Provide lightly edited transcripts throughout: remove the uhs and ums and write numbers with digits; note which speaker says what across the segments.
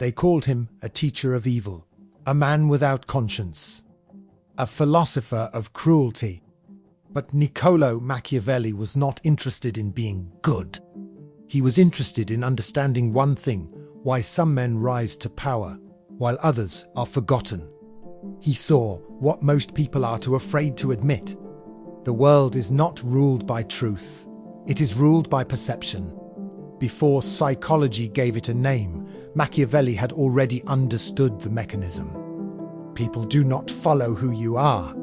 Speaker 1: They called him a teacher of evil, a man without conscience, a philosopher of cruelty. But Niccolo Machiavelli was not interested in being good. He was interested in understanding one thing: why some men rise to power, while others are forgotten. He saw what most people are too afraid to admit. The world is not ruled by truth. It is ruled by perception. Before psychology gave it a name, Machiavelli had already understood the mechanism. People do not follow who you are.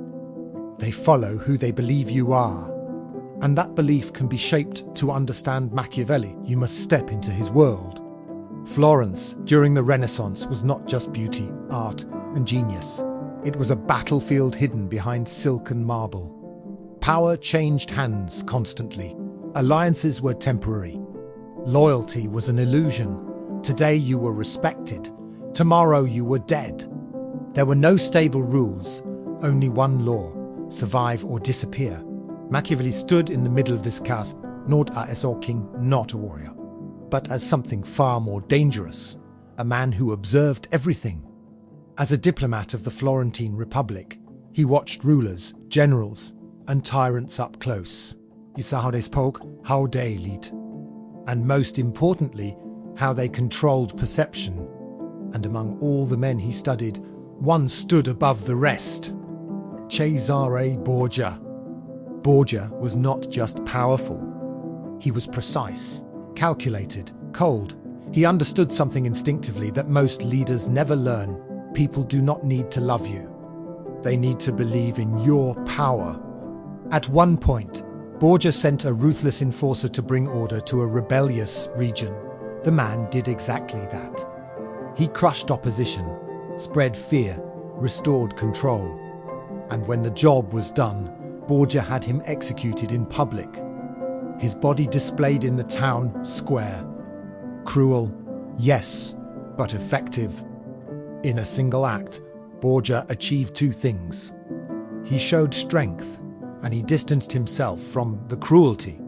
Speaker 1: They follow who they believe you are. And that belief can be shaped. To understand Machiavelli, you must step into his world. Florence, during the Renaissance, was not just beauty, art, and genius. It was a battlefield hidden behind silk and marble. Power changed hands constantly. Alliances were temporary. Loyalty was an illusion. Today you were respected. Tomorrow you were dead. There were no stable rules, only one law: survive or disappear. Machiavelli stood in the middle of this chaos, not as a king, not a warrior, but as something far more dangerous, a man who observed everything. As a diplomat of the Florentine Republic, he watched rulers, generals, and tyrants up close. He saw how they spoke, how they led, and most importantly, how they controlled perception. And among all the men he studied, one stood above the rest: Cesare Borgia. Borgia was not just powerful. He was precise, calculated, cold. He understood something instinctively that most leaders never learn. People do not need to love you. They need to believe in your power. At one point, Borgia sent a ruthless enforcer to bring order to a rebellious region. The man did exactly that. He crushed opposition, spread fear, restored control. And when the job was done, Borgia had him executed in public. His body displayed in the town square. Cruel, yes, but effective. In a single act, Borgia achieved two things. He showed strength, and he distanced himself from the cruelty.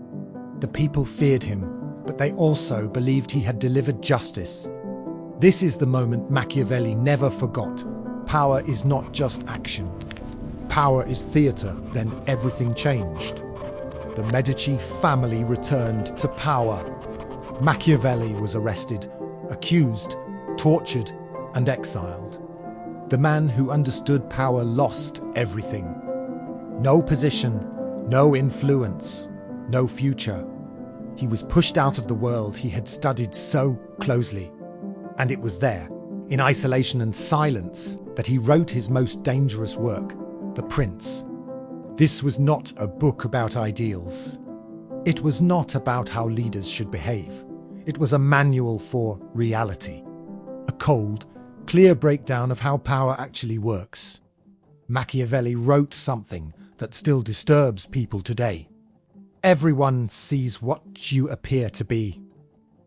Speaker 1: The people feared him, but they also believed he had delivered justice. This is the moment Machiavelli never forgot. Power is not just action. Power is theatre. Then everything changed. The Medici family returned to power. Machiavelli was arrested, accused, tortured, and exiled. The man who understood power lost everything. No position, no influence, no future. He was pushed out of the world he had studied so closely. And it was there, in isolation and silence, that he wrote his most dangerous work, The Prince. This was not a book about ideals. It was not about how leaders should behave. It was a manual for reality. A cold, clear breakdown of how power actually works. Machiavelli wrote something that still disturbs people today. Everyone sees what you appear to be.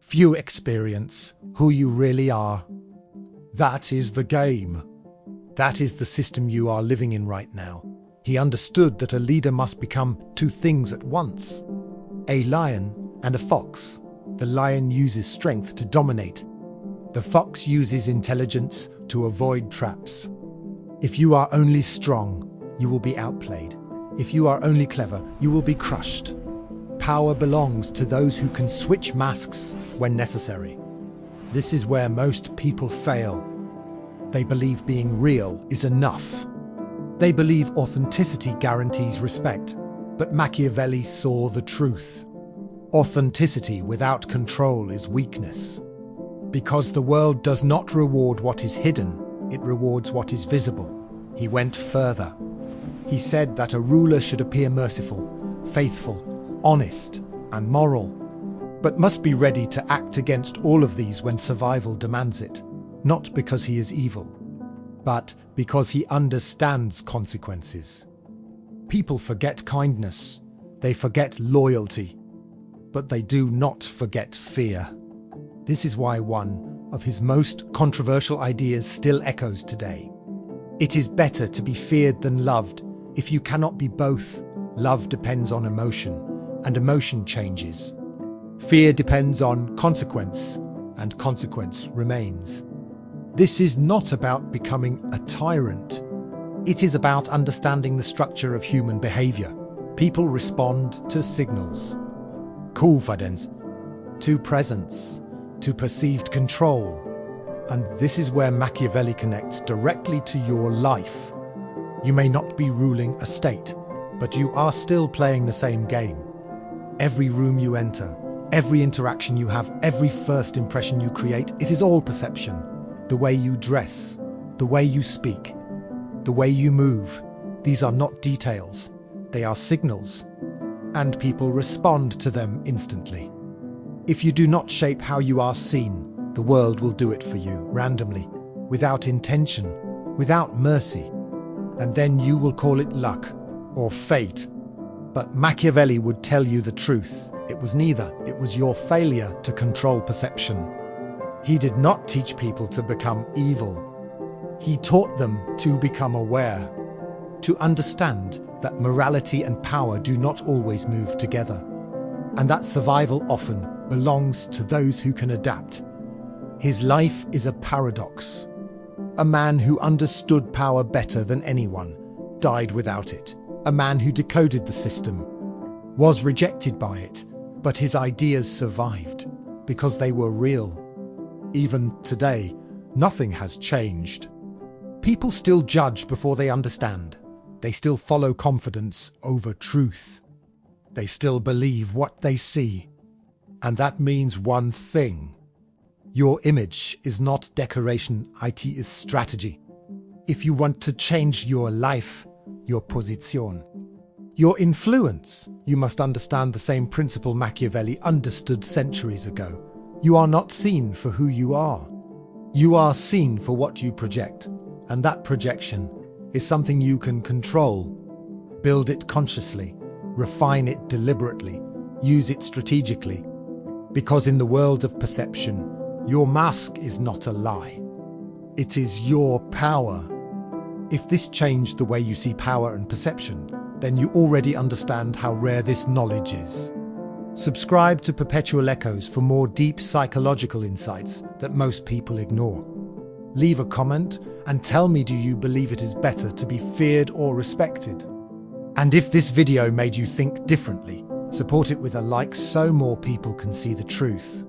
Speaker 1: Few experience who you really are. That is the game. That is the system you are living in right now. He understood that a leader must become two things at once: a lion and a fox. The lion uses strength to dominate. The fox uses intelligence to avoid traps. If you are only strong, you will be outplayed. If you are only clever, you will be crushed. Power belongs to those who can switch masks when necessary. This is where most people fail. They believe being real is enough. They believe authenticity guarantees respect. But Machiavelli saw the truth. Authenticity without control is weakness. Because the world does not reward what is hidden, it rewards what is visible. He went further. He said that a ruler should appear merciful, faithful, honest, and moral, but must be ready to act against all of these when survival demands it, not because he is evil, but because he understands consequences. People forget kindness, they forget loyalty, but they do not forget fear. This is why one of his most controversial ideas still echoes today. It is better to be feared than loved. If you cannot be both, love depends on emotion, and emotion changes. Fear depends on consequence, and consequence remains. This is not about becoming a tyrant. It is about understanding the structure of human behavior. People respond to signals, confidence, to presence, to perceived control. And this is where Machiavelli connects directly to your life. You may not be ruling a state, but you are still playing the same game. Every room you enter, every interaction you have, every first impression you create, it is all perception. The way you dress, the way you speak, the way you move. These are not details, they are signals. And people respond to them instantly. If you do not shape how you are seen, the world will do it for you, randomly, without intention, without mercy. And then you will call it luck or fate. But Machiavelli would tell you the truth. It was neither. It was your failure to control perception. He did not teach people to become evil. He taught them to become aware, to understand that morality and power do not always move together, and that survival often belongs to those who can adapt. His life is a paradox. A man who understood power better than anyone died without it. A man who decoded the system was rejected by it, but his ideas survived because they were real. Even today, nothing has changed. People still judge before they understand. They still follow confidence over truth. They still believe what they see. And that means one thing. Your image is not decoration, it is strategy. If you want to change your life, your position, your influence, you must understand the same principle Machiavelli understood centuries ago. You are not seen for who you are. You are seen for what you project, and that projection is something you can control. Build it consciously, refine it deliberately, use it strategically. Because in the world of perception, your mask is not a lie. It is your power. If this changed the way you see power and perception, then you already understand how rare this knowledge is. Subscribe to Perpetual Echoes for more deep psychological insights that most people ignore. Leave a comment and tell me, do you believe it is better to be feared or respected? And if this video made you think differently, support it with a like so more people can see the truth.